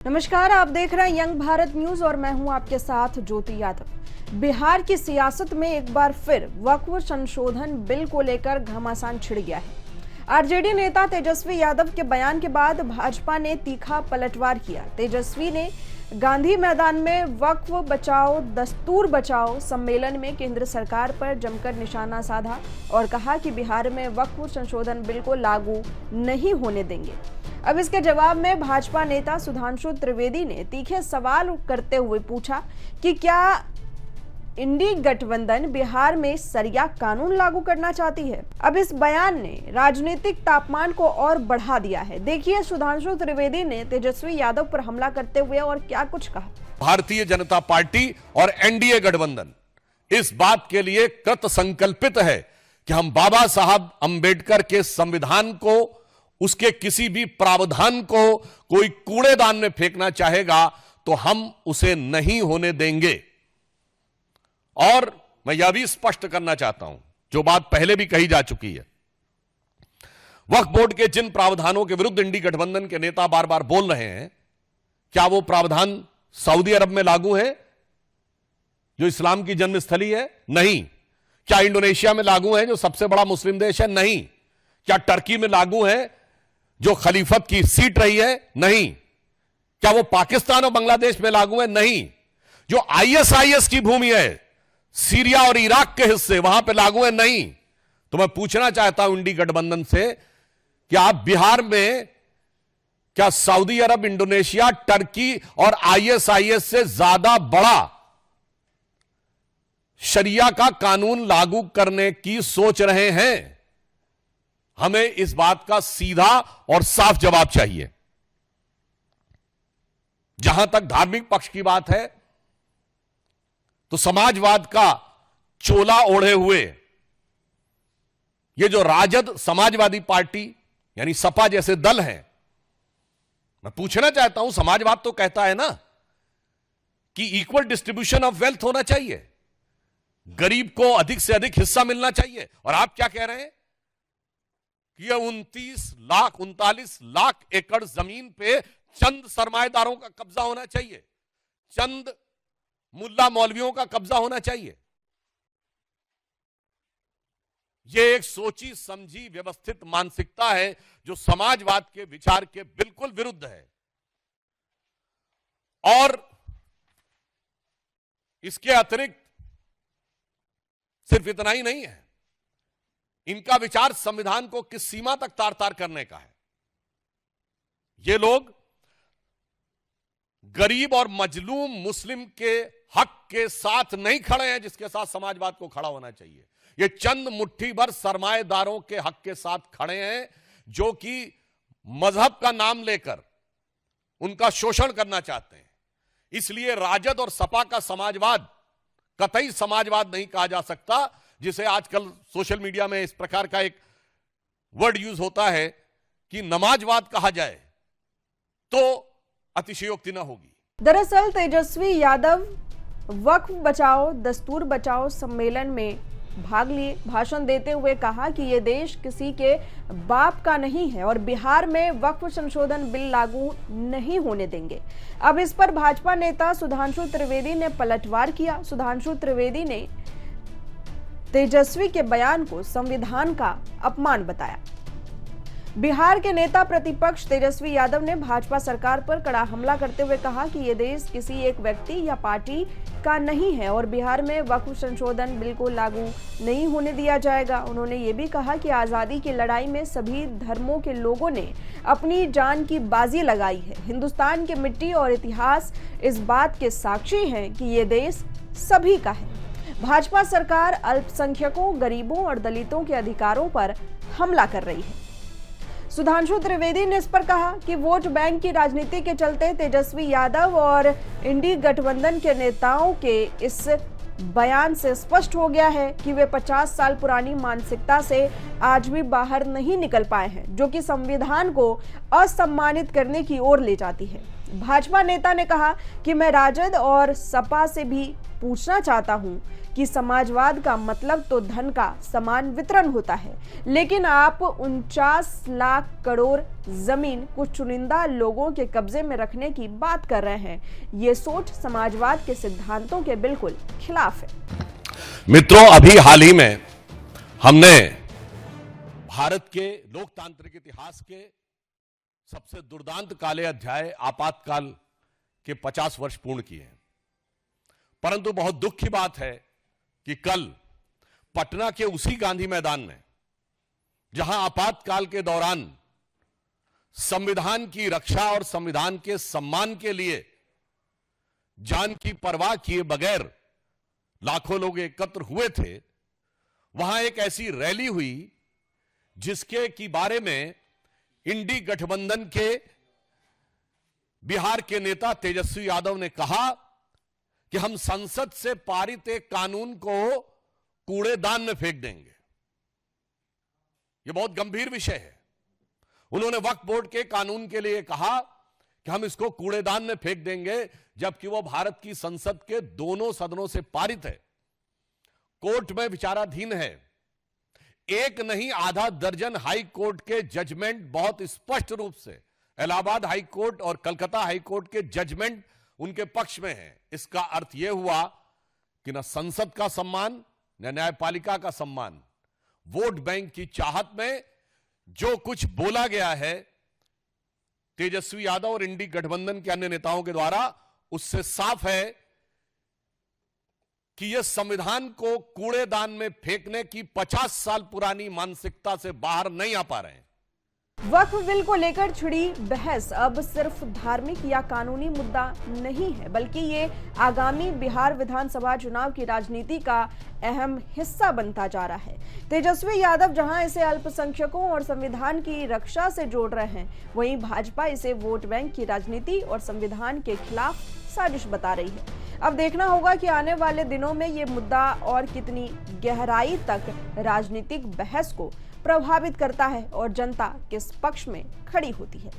नमस्कार, आप देख रहे हैं यंग भारत न्यूज और मैं हूं आपके साथ ज्योति यादव। बिहार की सियासत में एक बार फिर वक्फ संशोधन बिल को लेकर घमासान छिड़ गया है। आरजेडी नेता तेजस्वी यादव के बयान के बाद भाजपा ने तीखा पलटवार किया। तेजस्वी ने गांधी मैदान में वक्फ बचाओ दस्तूर बचाओ सम्मेलन में केंद्र सरकार पर जमकर निशाना साधा और कहा कि बिहार में वक्फ संशोधन बिल को लागू नहीं होने देंगे। अब इसके जवाब में भाजपा नेता सुधांशु त्रिवेदी ने तीखे सवाल करते हुए पूछा कि क्या इंडी गठबंधन बिहार में सरिया कानून लागू करना चाहती है। अब इस बयान ने राजनीतिक तापमान को और बढ़ा दिया है। देखिए सुधांशु त्रिवेदी ने तेजस्वी यादव पर हमला करते हुए और क्या कुछ कहा। भारतीय जनता पार्टी और एनडीए गठबंधन इस बात के लिए कृत संकल्पित है कि हम बाबा साहब अंबेडकर के संविधान को, उसके किसी भी प्रावधान को कोई कूड़ेदान में फेंकना चाहेगा तो हम उसे नहीं होने देंगे। और मैं यह भी स्पष्ट करना चाहता हूं, जो बात पहले भी कही जा चुकी है, वक्फ बोर्ड के जिन प्रावधानों के विरुद्ध इंडी गठबंधन के नेता बार बार बोल रहे हैं, क्या वो प्रावधान सऊदी अरब में लागू है जो इस्लाम की जन्मस्थली है? नहीं। क्या इंडोनेशिया में लागू है जो सबसे बड़ा मुस्लिम देश है? नहीं। क्या टर्की में लागू है जो खलीफत की सीट रही है? नहीं। क्या वो पाकिस्तान और बांग्लादेश में लागू है? नहीं। जो आईएसआईएस की भूमि है, सीरिया और इराक के हिस्से, वहां पे लागू है? नहीं। तो मैं पूछना चाहता हूं इंडी गठबंधन से कि आप बिहार में क्या सऊदी अरब, इंडोनेशिया, टर्की और आईएसआईएस से ज्यादा बड़ा शरिया का कानून लागू करने की सोच रहे हैं? हमें इस बात का सीधा और साफ जवाब चाहिए। जहां तक धार्मिक पक्ष की बात है, तो समाजवाद का चोला ओढ़े हुए ये जो राजद समाजवादी पार्टी यानी सपा जैसे दल हैं, मैं पूछना चाहता हूं, समाजवाद तो कहता है ना कि इक्वल डिस्ट्रीब्यूशन ऑफ वेल्थ होना चाहिए, गरीब को अधिक से अधिक हिस्सा मिलना चाहिए। और आप क्या कह रहे हैं कि यह 39 लाख एकड़ जमीन पे चंद सरमाएदारों का कब्जा होना चाहिए, चंद मुल्ला मौलवियों का कब्जा होना चाहिए। यह एक सोची समझी व्यवस्थित मानसिकता है जो समाजवाद के विचार के बिल्कुल विरुद्ध है। और इसके अतिरिक्त सिर्फ इतना ही नहीं है, इनका विचार संविधान को किस सीमा तक तार तार करने का है। ये लोग गरीब और मजलूम मुस्लिम के हक के साथ नहीं खड़े हैं जिसके साथ समाजवाद को खड़ा होना चाहिए। ये चंद मुट्ठी भर सरमाएदारों के हक के साथ खड़े हैं जो कि मजहब का नाम लेकर उनका शोषण करना चाहते हैं। इसलिए राजद और सपा का समाजवाद कतई समाजवाद नहीं कहा जा सकता, जिसे आजकल सोशल मीडिया में इस प्रकार का एक वर्ड यूज होता है कि नमाजवाद कहा जाए तो अतिशयोक्ति न होगी। दरअसल तेजस्वी यादव वक्फ बचाओ दस्तूर बचाओ सम्मेलन में भाग लिए। भाषण देते हुए कहा कि यह देश किसी के बाप का नहीं है और बिहार में वक्फ संशोधन बिल लागू नहीं होने देंगे। अब इस पर भाजपा नेता सुधांशु त्रिवेदी ने पलटवार किया। सुधांशु त्रिवेदी ने तेजस्वी के बयान को संविधान का अपमान बताया। बिहार के नेता प्रतिपक्ष तेजस्वी यादव ने भाजपा सरकार पर कड़ा हमला करते हुए कहा कि यह देश किसी एक व्यक्ति या पार्टी का नहीं है और बिहार में वक्फ संशोधन बिल को लागू नहीं होने दिया जाएगा। उन्होंने ये भी कहा कि आज़ादी की लड़ाई में सभी धर्मों के लोगों ने अपनी जान की बाजी लगाई है। हिंदुस्तान की मिट्टी और इतिहास इस बात के साक्षी हैं कि ये देश सभी का है। भाजपा सरकार अल्पसंख्यकों, गरीबों और दलितों के अधिकारों पर हमला कर रही है। सुधांशु त्रिवेदी ने इस पर कहा कि वोट बैंक की राजनीति के चलते तेजस्वी यादव और इंडी गठबंधन के नेताओं के इस बयान से स्पष्ट हो गया है कि वे 50 साल पुरानी मानसिकता से आज भी बाहर नहीं निकल पाए हैं, जो कि संविधान को असम्मानित करने की ओर ले जाती है। भाजपा नेता ने कहा कि मैं राजद और सपा से भी पूछना चाहता हूं कि समाजवाद का मतलब तो धन का समान वितरण होता है, लेकिन आप 49 लाख करोड़ जमीन कुछ चुनिंदा लोगों के कब्जे में रखने की बात कर रहे हैं। ये सोच समाजवाद के सिद्धांतों के बिल्कुल खिलाफ है। मित्रों, अभी हाल ही में हमने भारत के लोकतांत्रिक इतिहास के सबसे दुर्दांत काले अध्याय आपातकाल के 50 वर्ष पूर्ण किए हैं। परंतु बहुत दुख की बात है कि कल पटना के उसी गांधी मैदान में, जहां आपातकाल के दौरान संविधान की रक्षा और संविधान के सम्मान के लिए जान की परवाह किए बगैर लाखों लोग एकत्र हुए थे, वहां एक ऐसी रैली हुई जिसके की बारे में इंडी गठबंधन के बिहार के नेता तेजस्वी यादव ने कहा कि हम संसद से पारित एक कानून को कूड़ेदान में फेंक देंगे। यह बहुत गंभीर विषय है। उन्होंने वक्फ बोर्ड के कानून के लिए कहा कि हम इसको कूड़ेदान में फेंक देंगे, जबकि वह भारत की संसद के दोनों सदनों से पारित है, कोर्ट में विचाराधीन है। एक नहीं आधा दर्जन हाई कोर्ट के जजमेंट बहुत स्पष्ट रूप से इलाहाबाद हाई कोर्ट और कलकत्ता हाई कोर्ट के जजमेंट उनके पक्ष में है। इसका अर्थ यह हुआ कि न संसद का सम्मान न न्यायपालिका का सम्मान, वोट बैंक की चाहत में जो कुछ बोला गया है तेजस्वी यादव और इंडी गठबंधन के अन्य नेताओं के द्वारा, उससे साफ है कि यह संविधान को कूड़ेदान में फेंकने की 50 साल पुरानी मानसिकता से बाहर नहीं आ पा रहे हैं। वक्फ बिल को लेकर छिड़ी बहस अब सिर्फ धार्मिक या कानूनी मुद्दा नहीं है, बल्कि ये आगामी बिहार विधानसभा चुनाव की राजनीति का अहम हिस्सा बनता जा रहा है। तेजस्वी यादव जहां इसे अल्पसंख्यकों और संविधान की रक्षा से जोड़ रहे हैं, वहीं भाजपा इसे वोट बैंक की राजनीति और संविधान के खिलाफ साजिश बता रही है। अब देखना होगा कि आने वाले दिनों में ये मुद्दा और कितनी गहराई तक राजनीतिक बहस को प्रभावित करता है और जनता किस पक्ष में खड़ी होती है।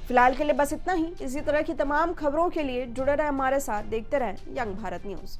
फिलहाल के लिए बस इतना ही। इसी तरह की तमाम खबरों के लिए जुड़े रहें हमारे साथ, देखते रहें यंग भारत न्यूज।